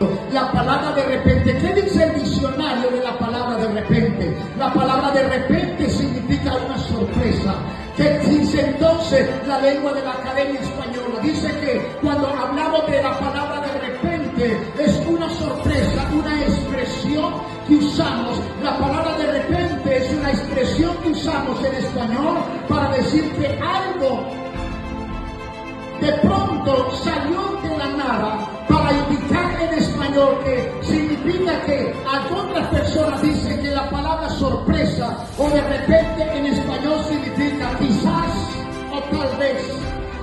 hablando. La palabra de repente, ¿qué dice el diccionario de la palabra de repente? La palabra de repente significa una sorpresa. ¿Qué dice entonces la lengua de la Academia Española? Dice que cuando hablamos de la palabra de repente es una sorpresa, una expresión que usamos. La palabra de repente es una expresión que usamos en español para decir que algo de pronto salió de la nada, para indicar en español que significa que a otras personas dicen que la palabra sorpresa o de repente en español significa quizás o tal vez.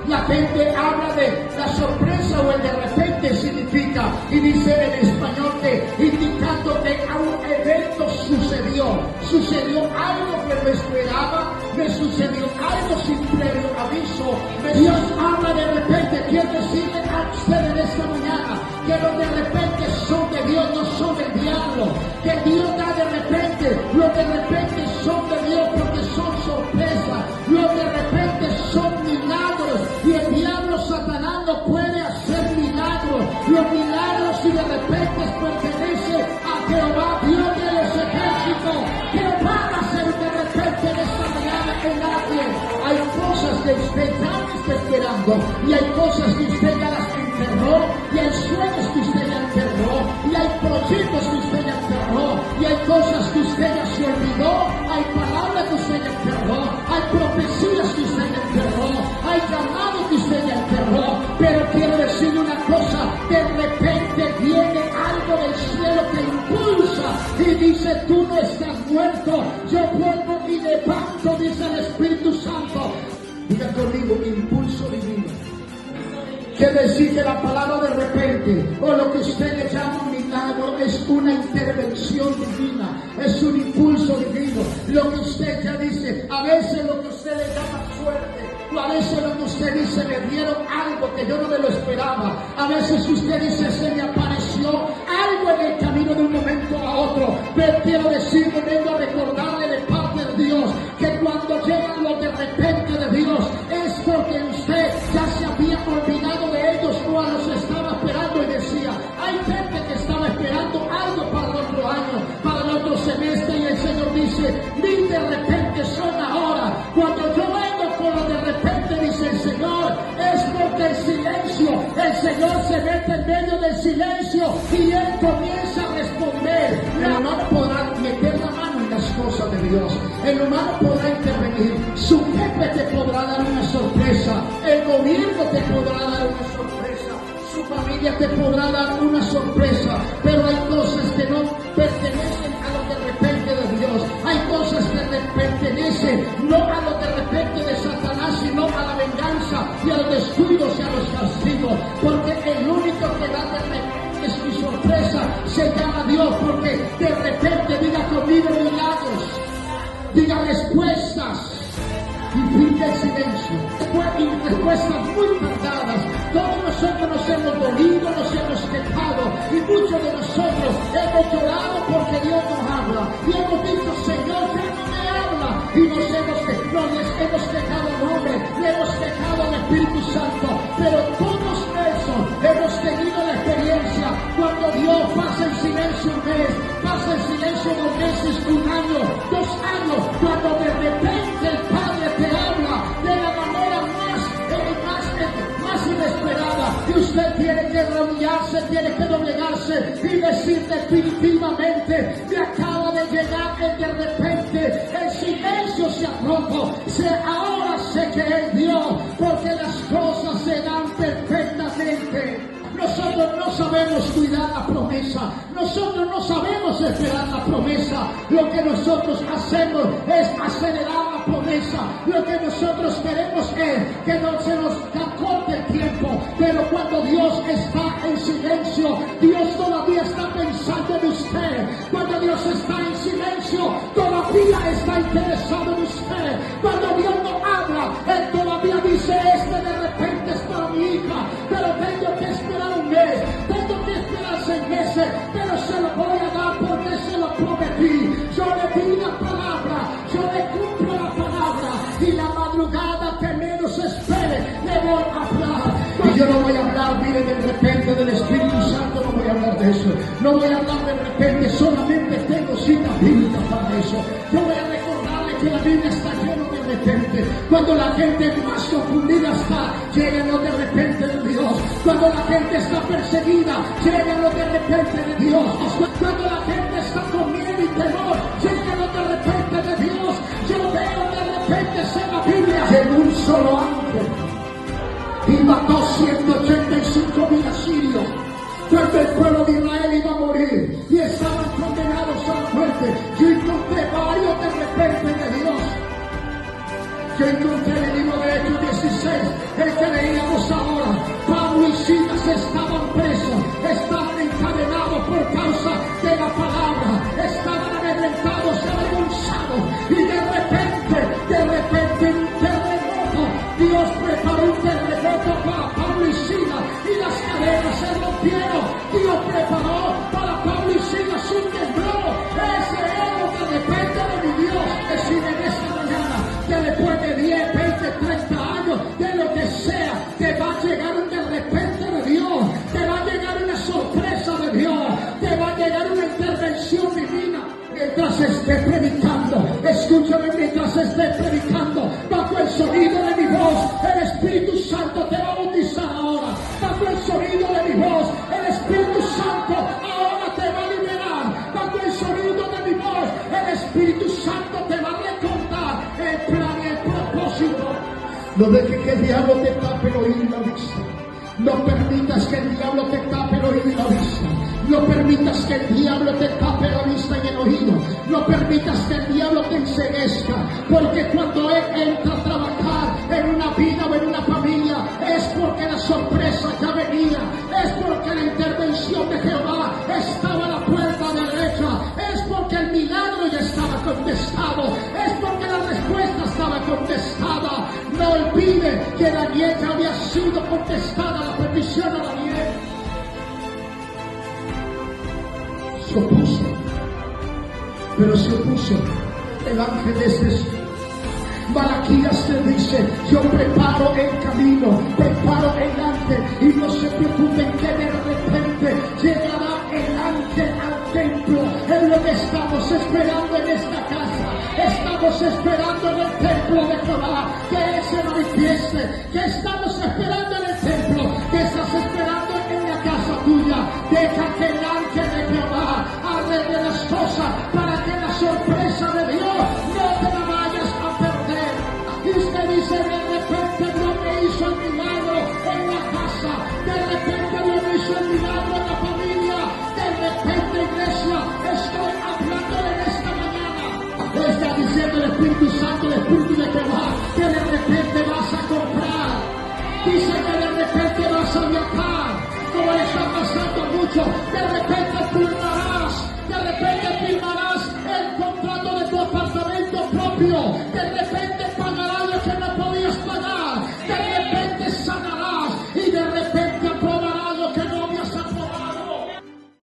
La gente habla de la sorpresa o el de repente significa, y dice en español que indicando que a un evento sucedió algo que no esperaba, me sucedió algo sin previo aviso. Dios habla de repente. Quiero decirle a usted en esta mañana que los de repente son de Dios, no son del diablo. Que Dios da de repente, los de repente son de Dios porque son sorpresas, los de repente son milagros. Y el diablo Satanás no puede hacer milagros. Los milagros y de repente pertenecen a Jehová, Dios de los ejércitos, que van a hacer de repente en esta mañana en nadie. Hay cosas que usted ya no está esperando, y hay cosas que usted ya las enterró, y hay sueños que usted ya enterró, y hay proyectos que usted ya enterró, y hay cosas que usted ya se olvidó, hay palabras que usted ya enterró, hay profecías que usted ya enterró, hay llamados que usted ya enterró. Pero quiero decirle una cosa, de repente viene algo del cielo que impulsa y dice: tú no estás muerto, yo vuelvo y levanto, dice el Espíritu Santo. Diga conmigo, impulso divino. Quiere decir que la palabra de repente, o lo que usted le llama milagro, es una intervención divina, es un impulso divino. Lo que usted ya dice, a veces lo que usted le llama suerte, o a veces lo que usted dice, me dieron algo que yo no me lo esperaba. A veces usted dice, se me apareció algo en el camino de un momento a otro. Pero quiero decirle, vengo a recordarle de parte de Dios, que cuando llegan los de repente de Dios, es porque usted ya se había olvidado de ellos o los estaba esperando y decía, hay gente que estaba esperando algo para el otro año, para el otro semestre, y el Señor dice, ni de repente son ahora. Cuando yo vengo con lo de repente, dice el Señor, es porque el silencio, el Señor se mete en medio del silencio y Él comienza a responder. El humano podrá meter la mano en las cosas de Dios, el humano podrá intervenir, su jefe te podrá dar una sorpresa, el gobierno te podrá dar una sorpresa, su familia te podrá dar una sorpresa, pero hay cosas que no pertenecen a lo de repente de Dios. Hay cosas que pertenecen no a lo de repente de Satanás, sino a la venganza y a los descuidos y a los castigos, porque el único que da de repente es mi sorpresa, se llama Dios, porque de repente, diga conmigo, milagros, diga respuestas, y finge el silencio, y respuestas muy tardadas. Todos nosotros nos hemos dolido, nos hemos quejado, y muchos de nosotros hemos llorado porque Dios nos habla, y hemos dicho, Señor, ya no me habla, y nos hemos quejado al hombre, le hemos quejado al Espíritu Santo, pero todos esos hemos tenido la experiencia cuando Dios pasa en silencio un mes, pasa en silencio 2 meses, 1 año, 2 años, cuando de repente el Padre te habla de la manera más inesperada, y usted tiene que arrodillarse, tiene que doblegarse y decir definitivamente, me acaba de llegar el de repente, el silencio se ha roto, ahora sé que es Dios, porque las cosas se dan perfectamente. Nosotros no sabemos cuidar la promesa, nosotros no sabemos esperar la promesa. Lo que nosotros hacemos es acelerar la promesa. Lo que nosotros queremos es que no se nos acorte el tiempo, pero cuando Dios está en silencio, Dios todavía está pensando en usted. Cuando Dios está en silencio, todavía está interesado en usted. Cuando Dios no habla, Él todavía dice, de repente es para mi hija, pero tengo que esperar un mes, tengo que esperar 6 meses, pero se lo voy a dar porque se lo prometí. Yo le di la palabra, yo le cumplo la palabra, y la madrugada que menos espere le voy a hablar. Y yo no voy a hablar, mire, de repente del Espíritu Santo, no voy a hablar de eso. No voy a hablar de repente, solamente tengo cita bíblica para eso. Yo voy a recordarle que la Biblia está llena de repente. Cuando la gente más confundida está, llegan los de repente de Dios. Cuando la gente está perseguida, llegan los de repente de Dios. Cuando la gente está con miedo y temor, llegan los de repente de Dios. Yo veo de repente en la Biblia en un solo ángel y mató 185,000 asirios. Cuando el pueblo de Israel iba a morir y estaban condenados a la muerte, yo encontré varios de repente de Dios. Yo encontré en el libro de Hechos 16, el que leíamos ahora. Pablo y Silas estaban presos, estaban encadenados por causa de la palabra, estaban amedrentados, avergonzados, y de repente en un terremoto, Dios preparó un terremoto para Pablo y Silas, y las cadenas se rompieron. Dios preparó para Pablo y Silas un temblor. Ese es lo que depende de mi Dios. Decir en esta mañana que después de 10, 20, 30 años, de lo que sea, te va a llegar un de repente de Dios, te va a llegar una sorpresa de Dios, te va a llegar una intervención divina. Mientras esté predicando, escúchame, mientras esté predicando, bajo el sonido de mi voz, el Espíritu Santo te va a bautizar ahora. Bajo el sonido de mi voz, el Espíritu Santo ahora te va a liberar. Bajo el sonido de mi voz, el Espíritu Santo te va a recordar el plan y el propósito. No dejes que el diablo te tape el oído y la vista. No permitas que el diablo te tape el oído y la vista. No permitas que el diablo te tape la vista y el oído. No permitas que el diablo te enceguezca. Porque cuando él entra a trabajar en una vida o en una familia, es porque la sorpresa ya venía. Es porque la intervención de Jehová estaba a la puerta derecha. Es porque el milagro ya estaba contestado. Es porque la respuesta estaba contestada. No olvide que Daniel ya había sido contestada la petición a Daniel. Se opuso, pero se opuso el ángel de este. Malaquías te dice: yo preparo el camino, preparo el ángel, y no se preocupen que de repente llegará el ángel al templo. Es lo que estamos esperando en esta casa. Estamos esperando en el templo de Jehová que Él se manifieste. ¿Qué estamos esperando en el templo? ¿Qué estás esperando en la casa tuya? Deja que el ángel de Jehová arregle las cosas para que la sorpresa de Dios no te la vayas a perder. Y usted dice: de repente Dios me hizo el milagro en la casa, de repente Dios me hizo el milagro en la familia, de repente, iglesia, estoy hablando en esta mañana. Está diciendo el Espíritu Santo, el Espíritu de Jehová, que de repente vas a comprar. Dice que de repente vas a viajar. Como está pasando mucho,